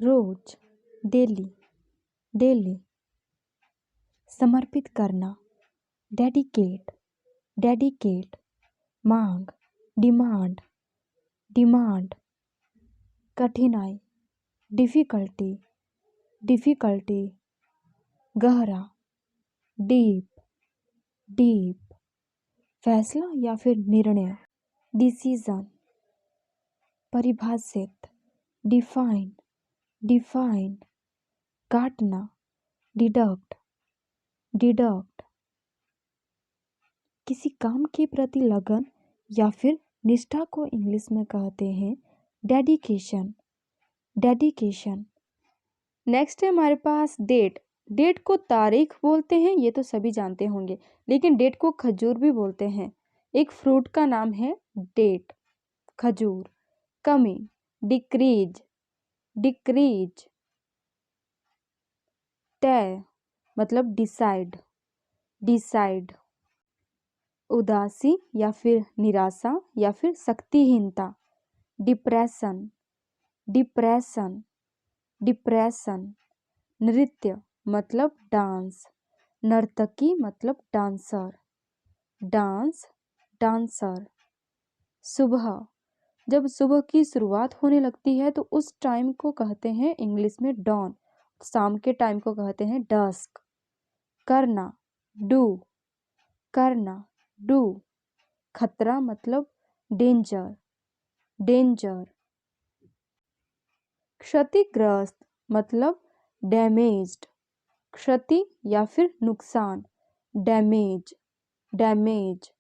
रोज, daily, daily. समर्पित करना, dedicate, dedicate. मांग, डिमांड, डिमांड। कठिनाई, डिफ़िकल्टी, डिफ़िकल्टी। गहरा, डीप, डीप। फैसला या फिर निर्णय, डिसीजन। परिभाषित, डिफाइन, डिफाइन। काटना, डिडक्ट, डिडक्ट। किसी काम के प्रति लगन या फिर निष्ठा को इंग्लिश में कहते हैं डेडिकेशन, डेडिकेशन। नेक्स्ट है हमारे पास डेट। डेट को तारीख बोलते हैं, ये तो सभी जानते होंगे, लेकिन डेट को खजूर भी बोलते हैं। एक फ्रूट का नाम है डेट, खजूर। कमी, डिक्रीज, डिक्रीज। तय मतलब डिसाइड, डिसाइड। उदासी या फिर निराशा या फिर शक्तिहीनता, डिप्रेशन, डिप्रेशन, डिप्रेशन। नृत्य मतलब डांस, नर्तकी मतलब डांसर, डांस, डांसर। सुबह, जब सुबह की शुरुआत होने लगती है तो उस टाइम को कहते हैं इंग्लिश में डॉन। शाम के टाइम को कहते हैं डस्क। करना, डू, करना, डू। खतरा मतलब डेंजर, डेंजर। क्षतिग्रस्त मतलब डैमेज्ड, क्षति या फिर नुकसान, डैमेज, डैमेज।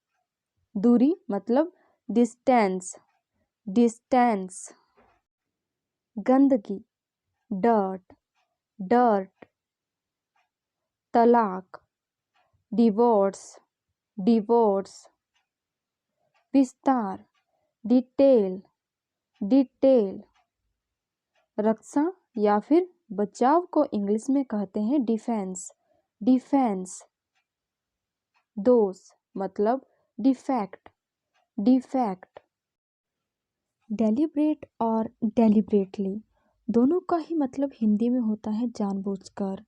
दूरी मतलब डिस्टेंस, डिस्टेंस। गंदगी, डर्ट, डर्ट। तलाक, डिवोर्स, डिवोर्स। विस्तार, डिटेल, डिटेल। रक्षा या फिर बचाव को इंग्लिश में कहते हैं डिफेंस, डिफेंस। दोष मतलब डिफेक्ट, डिफेक्ट। डेलिब्रेट और डेलिब्रेटली दोनों का ही मतलब हिंदी में होता है जानबूझकर,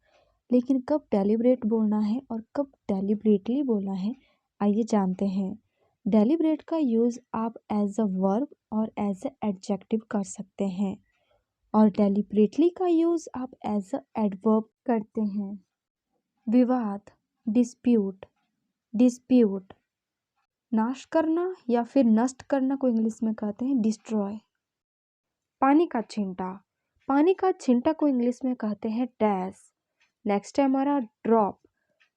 लेकिन कब डेलिब्रेट बोलना है और कब डेलिब्रेटली बोलना है आइए जानते हैं। डेलिब्रेट का यूज़ आप एज अ वर्ब और एज अ एडजेक्टिव कर सकते हैं और डेलिब्रेटली का यूज़ आप एज अ एडवर्ब करते हैं। विवाद, डिस्प्यूट, डिस्प्यूट। नाश करना या फिर नष्ट करना को इंग्लिश में कहते हैं डिस्ट्रॉय। पानी का छींटा, पानी का छींटा को इंग्लिश में कहते हैं डैश। नेक्स्ट है हमारा ड्रॉप,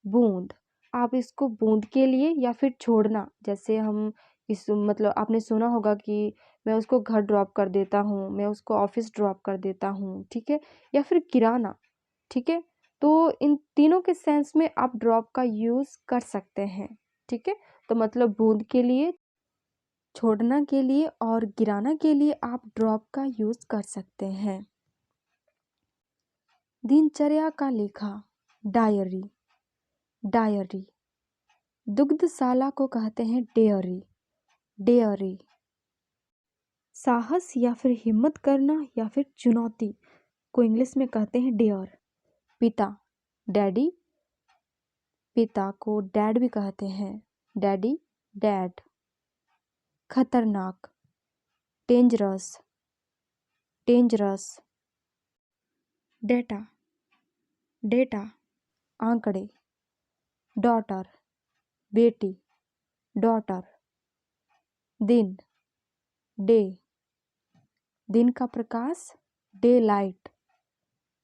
बूंद। आप इसको बूंद के लिए या फिर छोड़ना, जैसे हम इस मतलब आपने सुना होगा कि मैं उसको घर ड्रॉप कर देता हूँ, मैं उसको ऑफिस ड्रॉप कर देता हूँ, ठीक है, या फिर गिराना, ठीक है। तो इन तीनों के सेंस में आप ड्रॉप का यूज़ कर सकते हैं, ठीक है। तो मतलब बूंद के लिए, छोड़ना के लिए और गिराना के लिए आप ड्रॉप का यूज़ कर सकते हैं। दिनचर्या का लेखा, डायरी, डायरी। दुग्धशाला को कहते हैं डेयरी, डेयरी। साहस या फिर हिम्मत करना या फिर चुनौती को इंग्लिश में कहते हैं डेयर। पिता, डैडी, पिता को डैड भी कहते हैं, डैडी, डैड। खतरनाक, डेंजरस, डेंजरस। डेटा, डेटा, आंकड़े। डॉटर, बेटी, डॉटर। दिन, डे, दिन का प्रकाश, डे लाइट,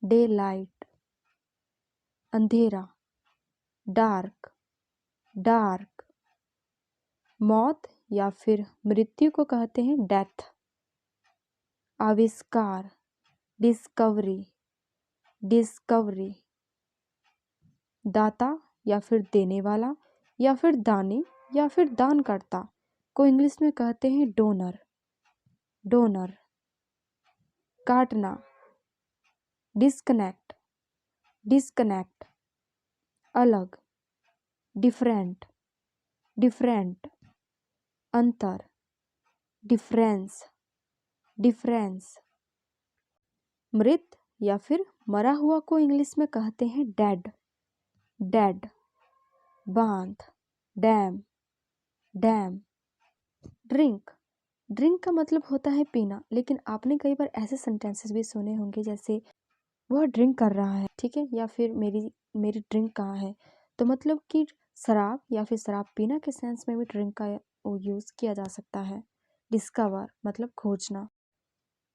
डे लाइट। अंधेरा, डार्क, डार्क। मौत या फिर मृत्यु को कहते हैं डेथ। आविष्कार, डिस्कवरी, डिस्कवरी। दाता या फिर देने वाला या फिर दानी या फिर दानकर्ता को इंग्लिश में कहते हैं डोनर, डोनर। काटना, डिस्कनेक्ट, डिस्कनेक्ट। अलग, डिफरेंट, डिफरेंट। अंतर, डिफरेंस, डिफरेंस। मृत या फिर मरा हुआ को इंग्लिश में कहते हैं डेड, डेड। बांध, डैम, डैम। ड्रिंक, ड्रिंक का मतलब होता है पीना, लेकिन आपने कई बार ऐसे सेंटेंसेस भी सुने होंगे जैसे वह ड्रिंक कर रहा है, ठीक है, या फिर मेरी मेरी ड्रिंक कहाँ है। तो मतलब कि शराब या फिर शराब पीना के सेंस में भी ड्रिंक का यूज़ किया जा सकता है। डिस्कवर मतलब खोजना।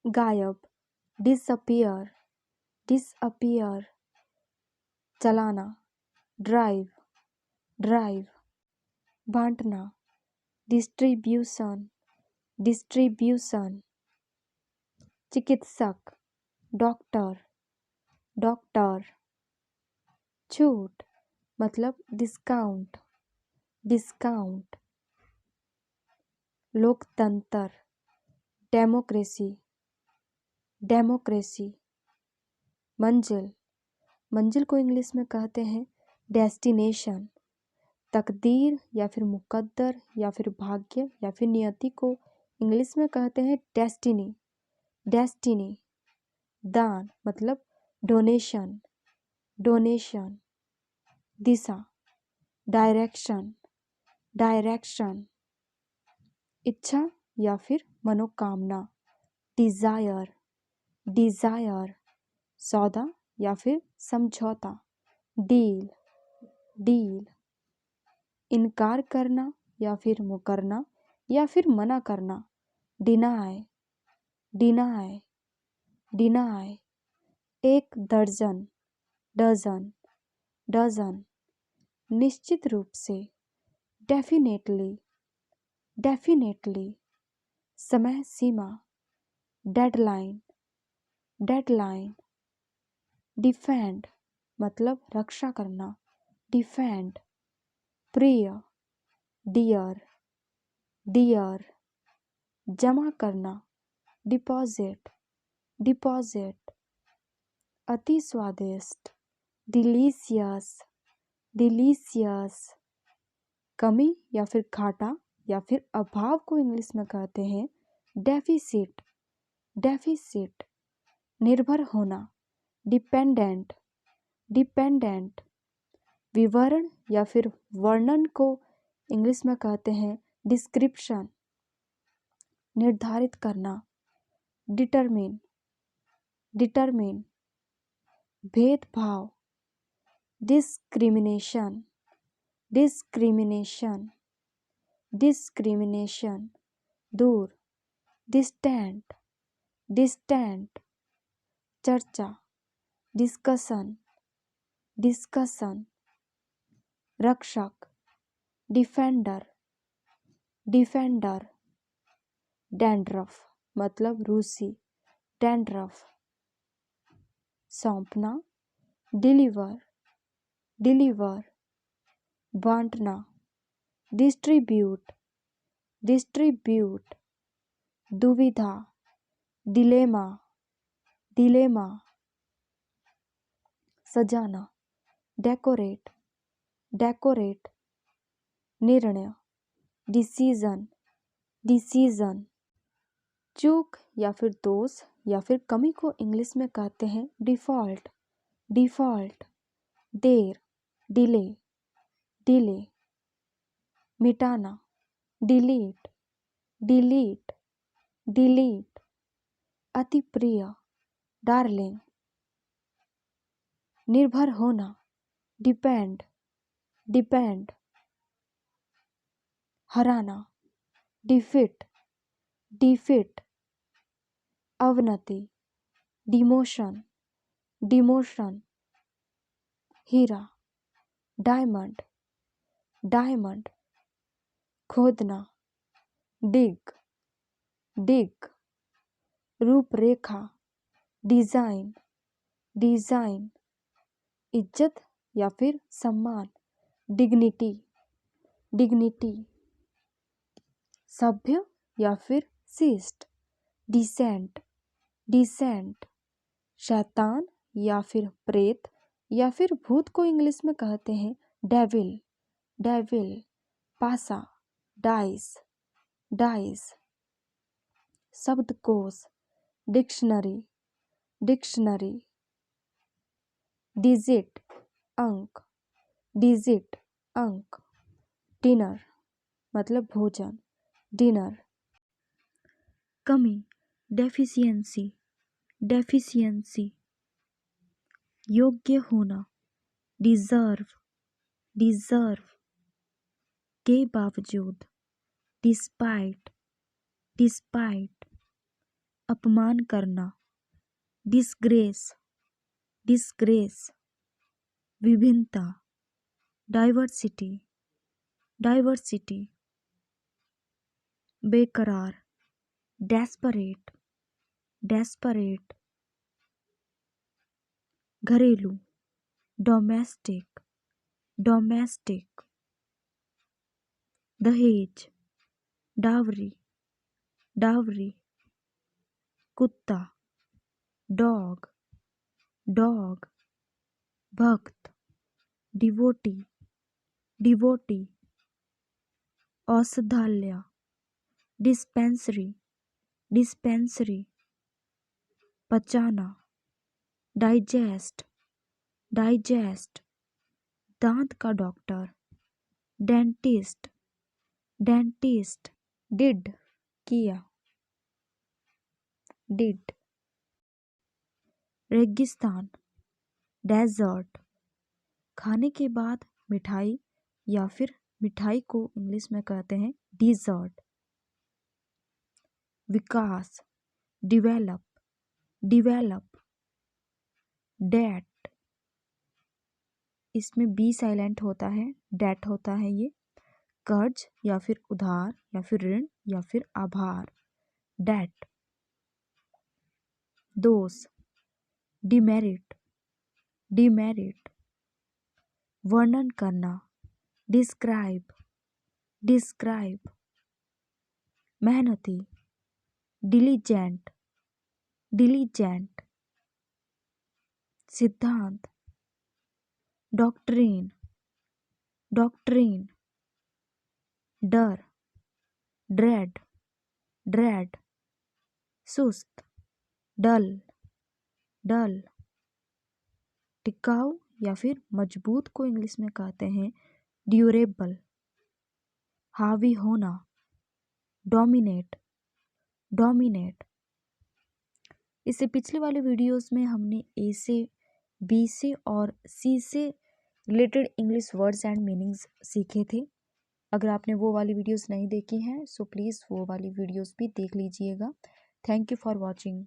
गायब, डिसअपियर, डिसअपियर। चलाना, ड्राइव, ड्राइव। बांटना, डिस्ट्रीब्यूशन, डिस्ट्रीब्यूशन। चिकित्सक, डॉक्टर, डॉक्टर। छूट मतलब डिस्काउंट, डिस्काउंट। लोकतंत्र, डेमोक्रेसी, डेमोक्रेसी। मंजिल, मंजिल को इंग्लिश में कहते हैं डेस्टिनेशन। तकदीर या फिर मुकद्दर या फिर भाग्य या फिर नियति को इंग्लिश में कहते हैं डेस्टिनी, डेस्टिनी। दान मतलब डोनेशन, डोनेशन। दिशा, डायरेक्शन, डायरेक्शन। इच्छा या फिर मनोकामना, डिजायर, डिजायर। सौदा या फिर समझौता, डील, डील। इनकार करना या फिर मुकरना या फिर मना करना, डिनाय, डिनाय, डिनाय। एक दर्जन, डजन, डजन। निश्चित रूप से, डेफिनेटली, डेफिनेटली। समय सीमा, डेडलाइन, डेडलाइन। डिफेंड मतलब रक्षा करना, डिफेंड। प्रिय, डियर, डियर। जमा करना, डिपॉजिट, डिपॉजिट। अति स्वादिष्ट, डिलीशियस, डिलीशियस। कमी या फिर घाटा या फिर अभाव को इंग्लिश में कहते हैं डेफिसिट, डेफिसिट। निर्भर होना, डिपेंडेंट, डिपेंडेंट। विवरण या फिर वर्णन को इंग्लिश में कहते हैं डिस्क्रिप्शन। निर्धारित करना, डिटरमिन, डिटरमिन। भेदभाव, डिस्क्रिमिनेशन, डिस्क्रिमिनेशन, डिस्क्रिमिनेशन। दूर, डिस्टेंट, डिस्टेंट। चर्चा, डिस्कशन, डिस्कशन। रक्षक, डिफेंडर, डिफेंडर। डैंड्रफ मतलब रूसी, डैंड्रफ। सौंपना, डिलीवर, डिलीवर। बांटना, डिस्ट्रीब्यूट, डिस्ट्रीब्यूट। दुविधा, डिलेमा, डिलेमा। सजाना, डेकोरेट, डेकोरेट। निर्णय, डिसीजन, डिसीजन। चूक या फिर दोष या फिर कमी को इंग्लिश में कहते हैं डिफॉल्ट, डिफॉल्ट। देर, डिले, डिले। मिटाना, डिलीट, डिलीट, डिलीट। अति प्रिय, डार्लिंग। निर्भर होना, डिपेंड, डिपेंड। हराना, डिफिट, डिफिट। अवनति, डिमोशन, डिमोशन। हीरा, डायमंड, डायमंड। खोदना, डिग, डिग। रूपरेखा, डिजाइन, डिजाइन। इज्जत या फिर सम्मान, डिग्निटी, डिग्निटी। सभ्य या फिर शिष्ट, डिसेंट, डिसेंट। शैतान या फिर प्रेत या फिर भूत को इंग्लिश में कहते हैं डेविल, डेविल। पासा, डाइस, डाइस। शब्दकोश, डिक्शनरी, डिक्शनरी। डिजिट अंक, डिजिट अंक। डिनर मतलब भोजन, डिनर। कमी डेफिशिएंसी, डेफिशिएंसी। योग्य होना डिजर्व, डिजर्व। के बावजूद डिस्पाइट, डिस्पाइट। अपमान करना डिसग्रेस, डिसग्रेस। विभिन्नता डाइवर्सिटी, डाइवर्सिटी। बेकरार डेस्परेट, डेस्परेट। घरेलू डोमेस्टिक, डोमेस्टिक। दहेज डावरी, डावरी। कुत्ता डॉग, डॉग। भक्त डिवोटी, डिवोटी। औषधालय डिस्पेंसरी, डिस्पेंसरी। पचाना डाइजेस्ट, डाइजेस्ट। दांत का डॉक्टर डेंटिस्ट, डेंटिस्ट। डिड किया, डिड। रेगिस्तान डेजर्ट। खाने के बाद मिठाई या फिर मिठाई को इंग्लिश में कहते हैं डिजर्ट। विकास डिवेलप, डिवेलप। डेट इसमें बी साइलेंट होता है, डेट होता है ये। कर्ज या फिर उधार या फिर ऋण या फिर आभार, डेट। दोष डिमेरिट, डिमेरिट। वर्णन करना डिस्क्राइब, डिस्क्राइब। मेहनती डिलीजेंट, डिलीजेंट। सिद्धांत डॉक्ट्रिन, डॉक्ट्रिन। डर ड्रेड, ड्रेड। सुस्त डल, डल। टिकाऊ या फिर मजबूत को इंग्लिश में कहते हैं ड्यूरेबल। हावी होना डोमिनेट, डोमिनेट। इससे पिछले वाले वीडियोस में हमने ए से, बी से और सी से related English words and meanings सीखे थे। अगर आपने वो वाली वीडियोस नहीं देखी हैं सो प्लीज़ वो वाली वीडियोस भी देख लीजिएगा। Thank you for watching.